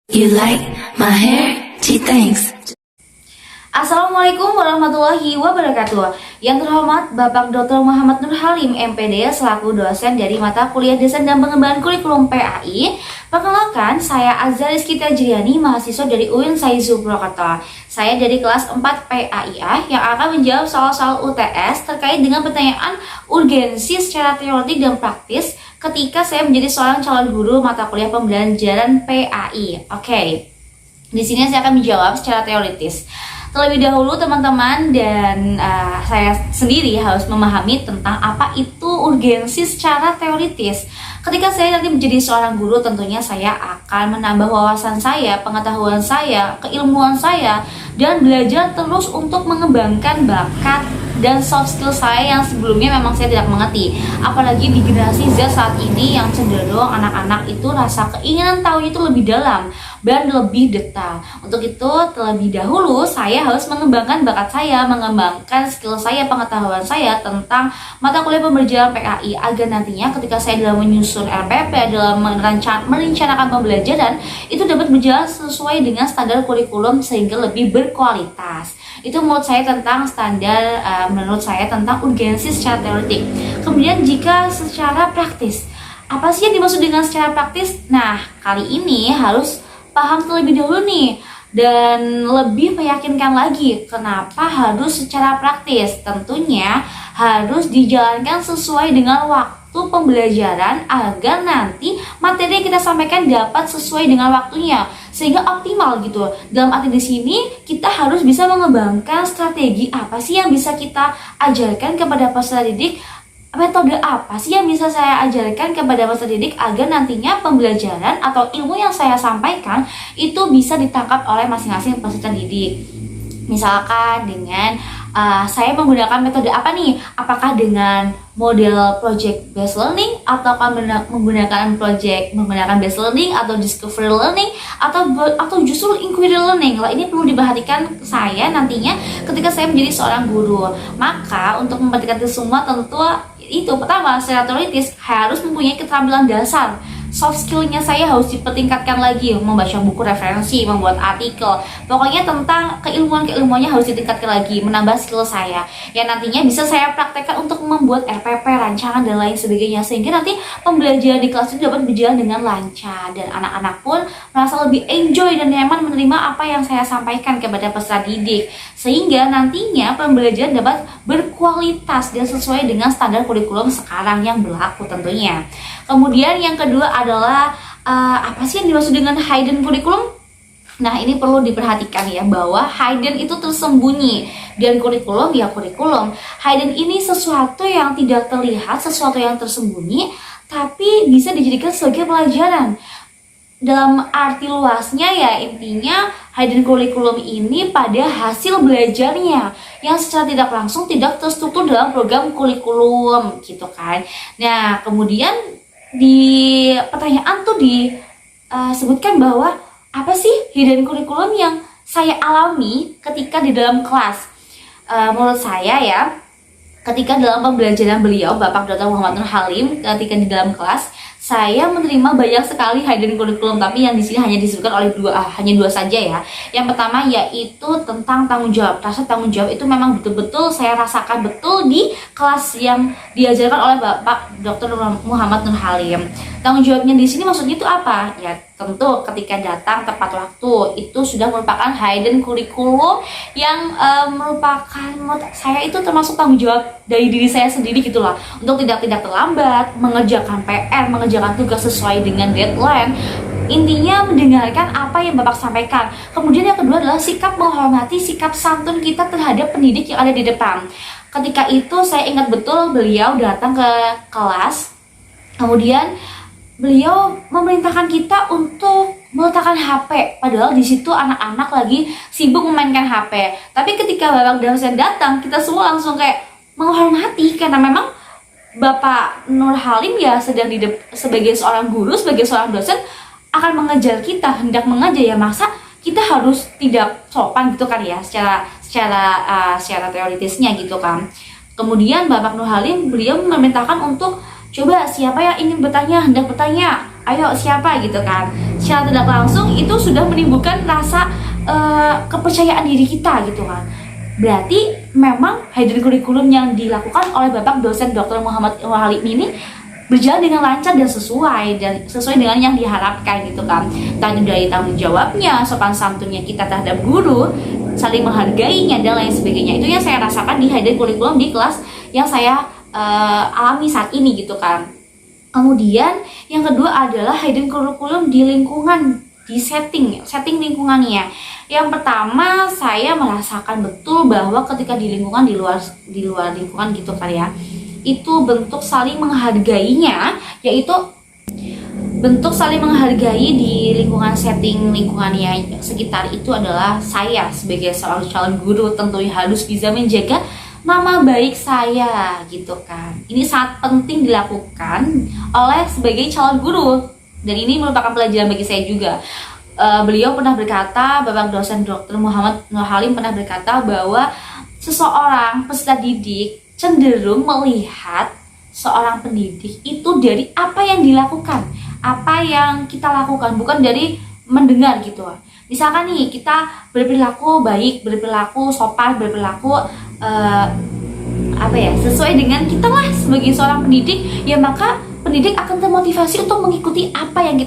You like my hair? Gee, thanks. Assalamualaikum warahmatullahi wabarakatuh. Yang terhormat Bapak Dr. Muhammad Nur Halim, MPD, selaku dosen dari mata kuliah Desain dan Pengembangan Kurikulum PAI. Perkenalkan, saya Azza Rizky Tajriani, mahasiswa dari UIN Saizu Purwokerto. Saya dari kelas 4 PAIA yang akan menjawab soal-soal UTS terkait dengan pertanyaan urgensi secara teoretik dan praktis ketika saya menjadi seorang calon guru mata kuliah pembelajaran PAI. Oke. Di sini saya akan menjawab secara teoritis. Terlebih dahulu teman-teman dan saya sendiri harus memahami tentang apa itu urgensi secara teoritis. Ketika saya nanti menjadi seorang guru, tentunya saya akan menambah wawasan saya, pengetahuan saya, keilmuan saya, dan belajar terus untuk mengembangkan bakat dan soft skill saya yang sebelumnya memang saya tidak mengerti. Apalagi di generasi Z saat ini yang cenderung anak-anak itu rasa keinginan tahu itu lebih dalam dan lebih detail. Untuk itu terlebih dahulu saya harus mengembangkan bakat saya, mengembangkan skill saya, pengetahuan saya tentang mata kuliah pembelajaran PAI agar nantinya ketika saya dalam menyusun RPP, dalam merencanakan pembelajaran itu dapat berjalan sesuai dengan standar kurikulum sehingga lebih berkualitas. Itu menurut saya tentang standar, menurut saya tentang urgensi secara teoretik. Kemudian jika secara praktis, apa sih yang dimaksud dengan secara praktis? Nah, kali ini harus paham terlebih dahulu nih dan lebih meyakinkan lagi kenapa harus secara praktis. Tentunya harus dijalankan sesuai dengan waktu pembelajaran agar nanti materi yang kita sampaikan dapat sesuai dengan waktunya sehingga optimal gitu. Dalam arti di sini kita harus bisa mengembangkan strategi apa sih yang bisa kita ajarkan kepada peserta didik, metode apa sih yang bisa saya ajarkan kepada peserta didik agar nantinya pembelajaran atau ilmu yang saya sampaikan itu bisa ditangkap oleh masing-masing peserta didik. Misalkan dengan saya menggunakan metode apa nih? Apakah dengan model project based learning atau menggunakan based learning atau discovery learning atau justru inquiry learning? Lah ini perlu diperhatikan saya nantinya ketika saya menjadi seorang guru. Maka untuk memperhatikan itu semua tentu itu pertama secara teoritis harus mempunyai keterampilan dasar. Soft skillnya saya harus dipertingkatkan lagi, membaca buku referensi, membuat artikel, pokoknya tentang keilmuannya harus ditingkatkan lagi, menambah skill saya yang nantinya bisa saya praktekkan untuk membuat RPP, rancangan dan lain sebagainya sehingga nanti pembelajaran di kelas itu dapat berjalan dengan lancar dan anak-anak pun merasa lebih enjoy dan nyaman menerima apa yang saya sampaikan kepada peserta didik sehingga nantinya pembelajaran dapat berkualitas dan sesuai dengan standar kurikulum sekarang yang berlaku tentunya. Kemudian yang kedua adalah apa sih yang dimaksud dengan hidden curriculum? Nah ini perlu diperhatikan ya bahwa hidden itu tersembunyi dan kurikulum ya kurikulum. Hidden ini sesuatu yang tidak terlihat, sesuatu yang tersembunyi tapi bisa dijadikan sebagai pelajaran. Dalam arti luasnya ya intinya hidden curriculum ini pada hasil belajarnya yang secara tidak langsung tidak terstruktur dalam program kurikulum gitu kan. Nah kemudian di pertanyaan tuh disebutkan bahwa apa sih hidden curriculum yang saya alami ketika di dalam kelas. Menurut saya ya, ketika dalam pembelajaran beliau Bapak Dr. Muhammad Nur Halim ketika di dalam kelas saya menerima banyak sekali hidden curriculum, tapi yang di sini hanya disebutkan oleh hanya dua saja ya. Yang pertama yaitu tentang tanggung jawab. Rasa tanggung jawab itu memang betul-betul saya rasakan betul di kelas yang diajarkan oleh Bapak Dr. Muhammad Nur Halim. Tanggung jawabnya di sini maksudnya itu apa? Ya tentu ketika datang tepat waktu itu sudah merupakan hidden curriculum yang merupakan menurut saya itu termasuk tanggung jawab dari diri saya sendiri gitulah untuk tidak terlambat, mengerjakan PR, mengerjakan tugas sesuai dengan deadline. Intinya mendengarkan apa yang Bapak sampaikan. Kemudian yang kedua adalah sikap menghormati, sikap santun kita terhadap pendidik yang ada di depan. Ketika itu saya ingat betul beliau datang ke kelas, kemudian beliau memerintahkan kita untuk meletakkan HP, padahal di situ anak-anak lagi sibuk memainkan HP. Tapi ketika Bapak dosen datang, kita semua langsung kayak menghormati karena memang Bapak Nur Halim ya sedang sebagai seorang guru, sebagai seorang dosen akan mengajar kita, hendak mengajar ya masa kita harus tidak sopan gitu kan ya secara teoritisnya gitu kan. Kemudian Bapak Nur Halim beliau memerintahkan untuk coba siapa yang ingin bertanya, hendak bertanya, ayo siapa gitu kan. secara tidak langsung itu sudah menimbulkan rasa kepercayaan diri kita gitu kan. Berarti memang hidden curriculum yang dilakukan oleh Bapak dosen Dr. Muhammad Nur Halim ini berjalan dengan lancar dan sesuai dengan yang diharapkan gitu kan. Tadi dari tanggung jawabnya, sopan santunnya kita terhadap guru, saling menghargainya dan lain sebagainya. Itu yang saya rasakan di hidden curriculum di kelas yang saya alami saat ini gitu kan. Kemudian yang kedua adalah hidden curriculum di lingkungan, di setting lingkungannya. Yang pertama, saya merasakan betul bahwa ketika di lingkungan di luar lingkungan gitu kan ya, itu bentuk saling menghargainya, yaitu bentuk saling menghargai di lingkungan setting lingkungannya sekitar itu adalah saya sebagai seorang calon guru tentunya harus bisa menjaga nama baik saya gitu kan. Ini sangat penting dilakukan oleh sebagai calon guru. Dan ini merupakan pelajaran bagi saya juga. Beliau pernah berkata, Bapak dosen Dr. Muhammad Nur Halim pernah berkata bahwa seseorang peserta didik cenderung melihat seorang pendidik itu dari apa yang dilakukan, apa yang kita lakukan, bukan dari mendengar gitu. Misalkan nih kita berperilaku baik, berperilaku sopan, berperilaku sesuai dengan kita lah sebagai seorang pendidik, ya maka pendidik akan termotivasi untuk mengikuti apa yang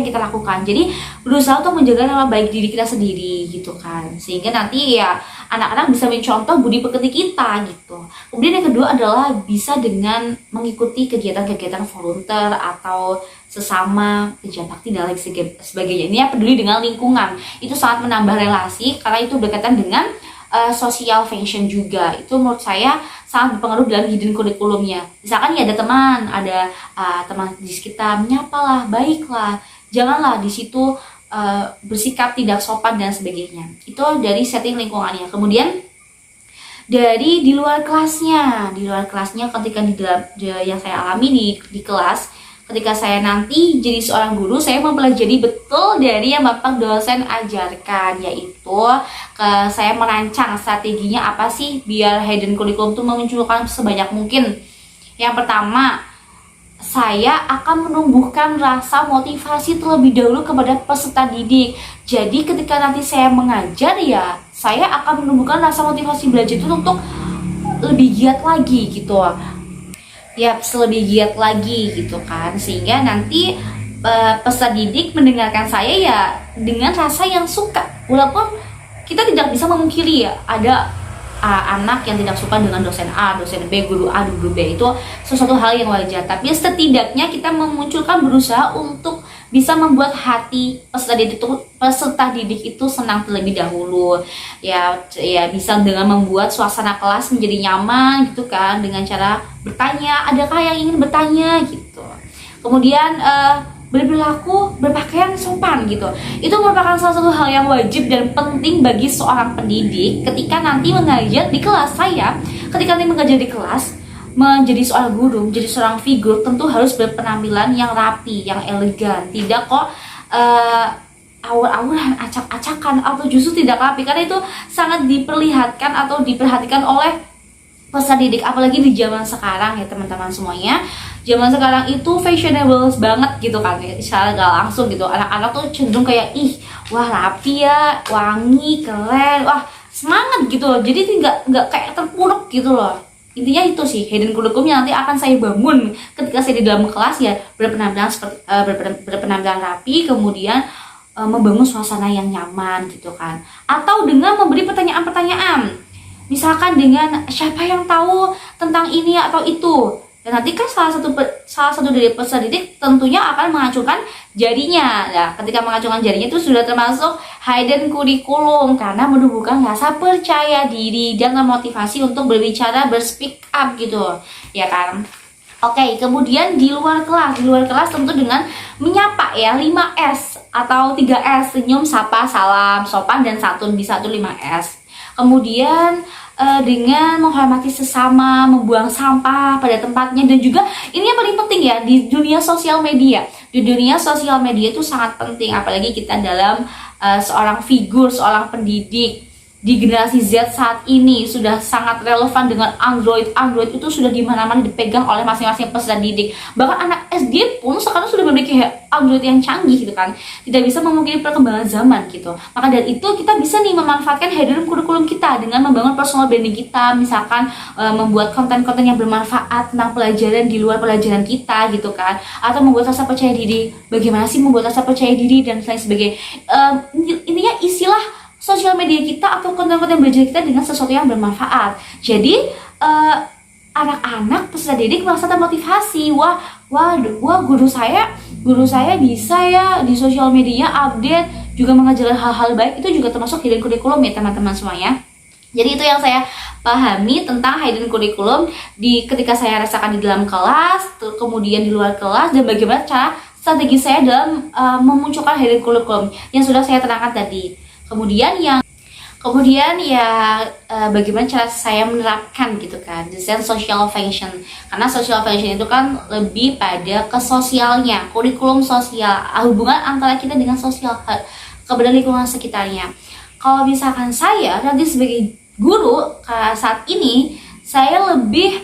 kita lakukan. Jadi berusaha untuk menjaga nama baik diri kita sendiri gitu kan, sehingga nanti ya anak-anak bisa mencontoh budi pekerti kita gitu. Kemudian yang kedua adalah bisa dengan mengikuti kegiatan-kegiatan volunteer atau sesama kerja bakti dan lain sebagainya. Ini ya peduli dengan lingkungan, itu sangat menambah relasi karena itu berkaitan dengan social function juga. Itu menurut saya sangat berpengaruh dalam hidden curriculumnya. Misalkan ya ada teman di sekitar, menyapalah, baiklah, janganlah di situ bersikap tidak sopan dan sebagainya. Itu dari setting lingkungannya. Kemudian dari di luar kelasnya ketika yang saya alami di kelas, ketika saya nanti jadi seorang guru, saya mempelajari betul dari yang Bapak dosen ajarkan, yaitu saya merancang strateginya apa sih biar hidden curriculum itu memunculkan sebanyak mungkin. Yang pertama, saya akan menumbuhkan rasa motivasi terlebih dahulu kepada peserta didik. Jadi ketika nanti saya mengajar ya, saya akan menumbuhkan rasa motivasi belajar itu untuk lebih giat lagi gitu. Ya, lebih giat lagi gitu kan, sehingga nanti peserta didik mendengarkan saya ya dengan rasa yang suka. Walaupun kita tidak bisa memungkiri ya ada anak yang tidak suka dengan dosen A, dosen B, guru A, guru B, itu sesuatu hal yang wajar. Tapi setidaknya kita berusaha untuk bisa membuat hati peserta didik itu senang terlebih dahulu. Ya bisa dengan membuat suasana kelas menjadi nyaman gitu kan, dengan cara bertanya, adakah yang ingin bertanya gitu. Kemudian berpakaian sopan gitu. Itu merupakan salah satu hal yang wajib dan penting bagi seorang pendidik ketika nanti mengajar di kelas. Ketika nanti mengajar di kelas, menjadi seorang guru, menjadi seorang figur, tentu harus berpenampilan yang rapi, yang elegan. Tidak kok awur-awuran, acak-acakan, atau justru tidak rapi, karena itu sangat diperlihatkan atau diperhatikan oleh peserta didik, apalagi di zaman sekarang ya teman-teman semuanya. Zaman sekarang itu fashionable banget gitu kan, secara gak langsung gitu. Anak-anak tuh cenderung kayak, wah rapi ya, wangi, keren, wah semangat gitu loh. Jadi nggak kayak terpuruk gitu loh. Intinya itu sih hidden curriculum yang nanti akan saya bangun ketika saya di dalam kelas ya, berpenampilan rapi, kemudian membangun suasana yang nyaman gitu kan. Atau dengan memberi pertanyaan-pertanyaan, misalkan dengan siapa yang tahu tentang ini atau itu. Dan nanti kan salah satu dari peserta didik tentunya akan mengacungkan jarinya. Nah, ketika mengacungkan jarinya itu sudah termasuk hidden curriculum karena menumbuhkan rasa percaya diri dan memotivasi untuk berbicara, berspeak up gitu, ya kan? Oke, kemudian di luar kelas tentu dengan menyapa ya, 5S atau 3S, senyum, sapa, salam, sopan dan santun, bisa tuh 5S. Kemudian dengan menghormati sesama, membuang sampah pada tempatnya, dan juga ini yang paling penting ya di dunia sosial media. Di dunia sosial media itu sangat penting, apalagi kita dalam seorang figur, seorang pendidik. di generasi Z saat ini sudah sangat relevan dengan Android. Android itu sudah di mana-mana dipegang oleh masing-masing peserta didik. Bahkan anak SD pun sekarang sudah memiliki Android yang canggih gitu kan. Tidak bisa memungkiri perkembangan zaman gitu. Maka dari itu kita bisa nih memanfaatkan hidden kurikulum kita dengan membangun personal branding kita, misalkan membuat konten-konten yang bermanfaat tentang pelajaran di luar pelajaran kita gitu kan, atau membuat rasa percaya diri. Bagaimana sih membuat rasa percaya diri dan lain sebagainya. Intinya isilah sosial media kita atau konten-konten belajar kita dengan sesuatu yang bermanfaat. Jadi anak-anak peserta didik merasa termotivasi. Wah, guru saya bisa ya di sosial media update juga mengajarkan hal-hal baik. Itu juga termasuk hidden kurikulum ya teman-teman semuanya. Jadi itu yang saya pahami tentang hidden kurikulum ketika saya rasakan di dalam kelas, kemudian di luar kelas, dan bagaimana cara strategi saya dalam memunculkan hidden kurikulum yang sudah saya terangkan tadi. Kemudian bagaimana cara saya menerapkan gitu kan desain social function, karena social function itu kan lebih pada ke sosialnya, kurikulum sosial, hubungan antara kita dengan sosial kepada lingkungan sekitarnya. Kalau misalkan saya nanti sebagai guru saat ini, saya lebih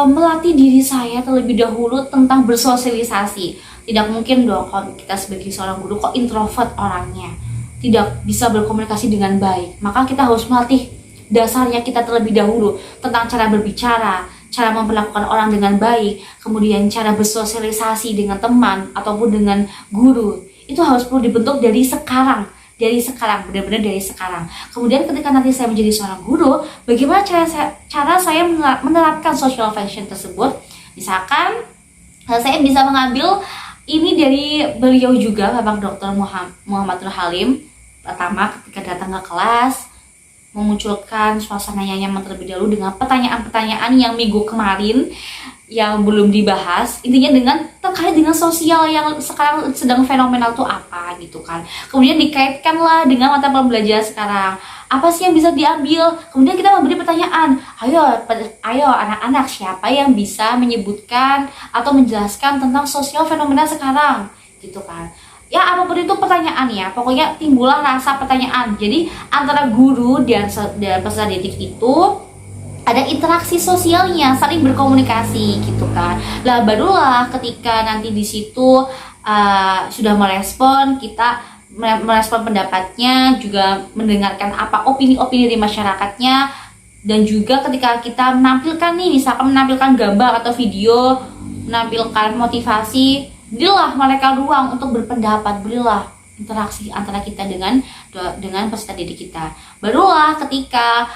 melatih diri saya terlebih dahulu tentang bersosialisasi. Tidak mungkin dong kalau kita sebagai seorang guru kok introvert orangnya, tidak bisa berkomunikasi dengan baik. Maka kita harus melatih dasarnya kita terlebih dahulu tentang cara berbicara, cara memperlakukan orang dengan baik, kemudian cara bersosialisasi dengan teman ataupun dengan guru. Itu harus perlu dibentuk dari sekarang, benar-benar dari sekarang. Kemudian ketika nanti saya menjadi seorang guru, bagaimana cara saya menerapkan social function tersebut? Misalkan saya bisa mengambil ini dari beliau juga, Bapak Dr. Muhammad Nur Halim. Pertama, ketika datang ke kelas, memunculkan suasana yang nyaman terlebih dahulu dengan pertanyaan-pertanyaan yang minggu kemarin yang belum dibahas, intinya terkait dengan sosial yang sekarang sedang fenomenal tuh apa gitu kan. Kemudian dikaitkanlah dengan mata pembelajaran sekarang, apa sih yang bisa diambil. Kemudian kita memberi pertanyaan, ayo anak-anak, siapa yang bisa menyebutkan atau menjelaskan tentang sosial fenomena sekarang gitu kan. Ya apapun itu pertanyaannya, pokoknya timbullah rasa pertanyaan. Jadi antara guru dan peserta didik itu ada interaksi sosialnya, saling berkomunikasi gitu kan. Lah barulah ketika nanti di situ sudah merespon, kita merespon pendapatnya, juga mendengarkan apa opini-opini dari masyarakatnya, dan juga ketika kita menampilkan nih, misalkan menampilkan gambar atau video, menampilkan motivasi, berilah mereka ruang untuk berpendapat, berilah interaksi antara kita dengan peserta didik kita. Barulah ketika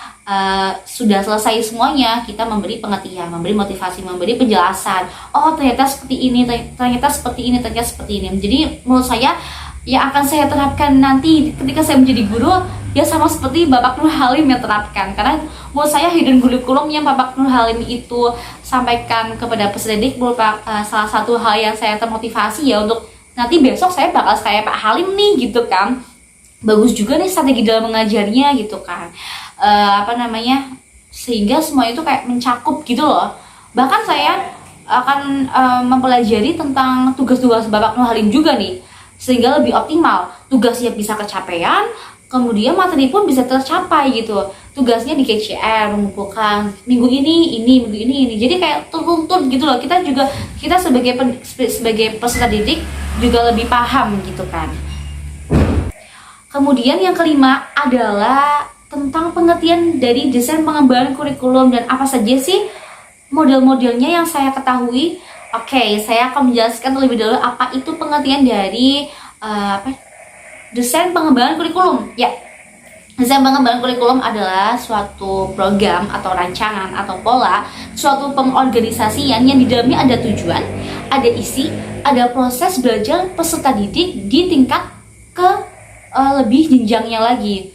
sudah selesai semuanya, kita memberi pengertian, memberi motivasi, memberi penjelasan. Oh ternyata seperti ini, ternyata seperti ini, ternyata seperti ini. Jadi menurut saya yang akan saya terapkan nanti ketika saya menjadi guru, ya sama seperti Bapak Nur Halim yang terapkan. Karena menurut saya hidden kurikulum yang Bapak Nur Halim itu sampaikan kepada peserta didik merupakan salah satu hal yang saya termotivasi ya, untuk nanti besok saya bakal kayak Pak Halim nih gitu kan. Bagus juga nih strategi dalam mengajarnya gitu kan. Sehingga semua itu kayak mencakup gitu loh. Bahkan saya akan mempelajari tentang tugas-tugas Bapak Nur Halim juga nih, sehingga lebih optimal, tugasnya bisa kecapean, kemudian materi pun bisa tercapai gitu. Tugasnya di KCR mengumpulkan minggu ini, minggu ini. Jadi kayak tuntut gitu loh. Kita sebagai peserta didik juga lebih paham gitu kan. Kemudian yang kelima adalah tentang pengertian dari desain pengembangan kurikulum dan apa saja sih model-modelnya yang saya ketahui. Oke, saya akan menjelaskan terlebih dahulu apa itu pengertian dari desain pengembangan kurikulum. Ya, desain pengembangan kurikulum adalah suatu program atau rancangan atau pola, suatu pengorganisasian yang di dalamnya ada tujuan, ada isi, ada proses belajar peserta didik di tingkat lebih jenjangnya lagi,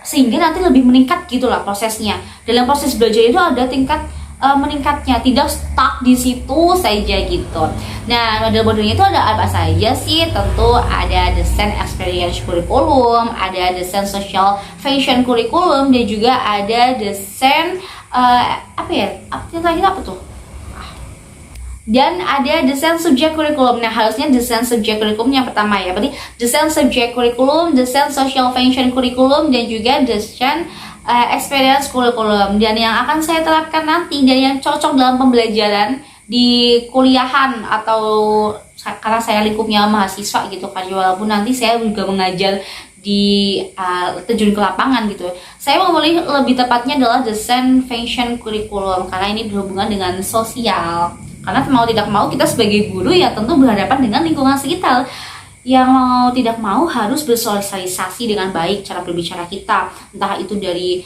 sehingga nanti lebih meningkat gitulah prosesnya. Dalam proses belajar itu ada tingkat meningkatnya, tidak stuck di situ saja gitu. Nah, model-modelnya itu ada apa saja sih? Tentu ada desain experience kurikulum, ada desain social function kurikulum, dan juga Dan ada desain subjek kurikulum. Nah, harusnya desain subjek kurikulum yang pertama ya. Berarti desain subjek kurikulum, desain social function kurikulum, dan juga desain experience kurikulum. Dan yang akan saya terapkan nanti dan yang cocok dalam pembelajaran di kuliahan atau karena saya lingkupnya mahasiswa gitu kan, walaupun nanti saya juga mengajar di terjun ke lapangan gitu. Saya memilih lebih tepatnya adalah desain function kurikulum karena ini berhubungan dengan sosial. Karena mau tidak mau kita sebagai guru ya tentu berhadapan dengan lingkungan sekitar. Yang mau tidak mau harus bersosialisasi dengan baik cara berbicara kita, entah itu dari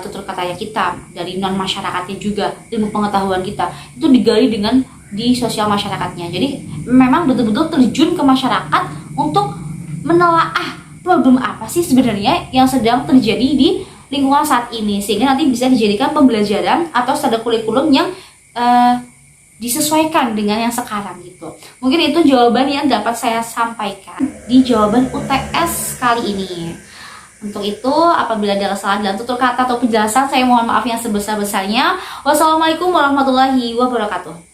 tutur katanya kita, dari non masyarakatnya juga, ilmu pengetahuan kita itu digali dengan di sosial masyarakatnya. Jadi memang betul-betul terjun ke masyarakat untuk menelaah problem apa sih sebenarnya yang sedang terjadi di lingkungan saat ini, sehingga nanti bisa dijadikan pembelajaran atau standar kurikulum yang disesuaikan dengan yang sekarang gitu. Mungkin itu jawaban yang dapat saya sampaikan di jawaban UTS kali ini. Untuk itu, apabila ada kesalahan dalam tutur kata atau penjelasan, saya mohon maaf yang sebesar-besarnya. Wassalamualaikum warahmatullahi wabarakatuh.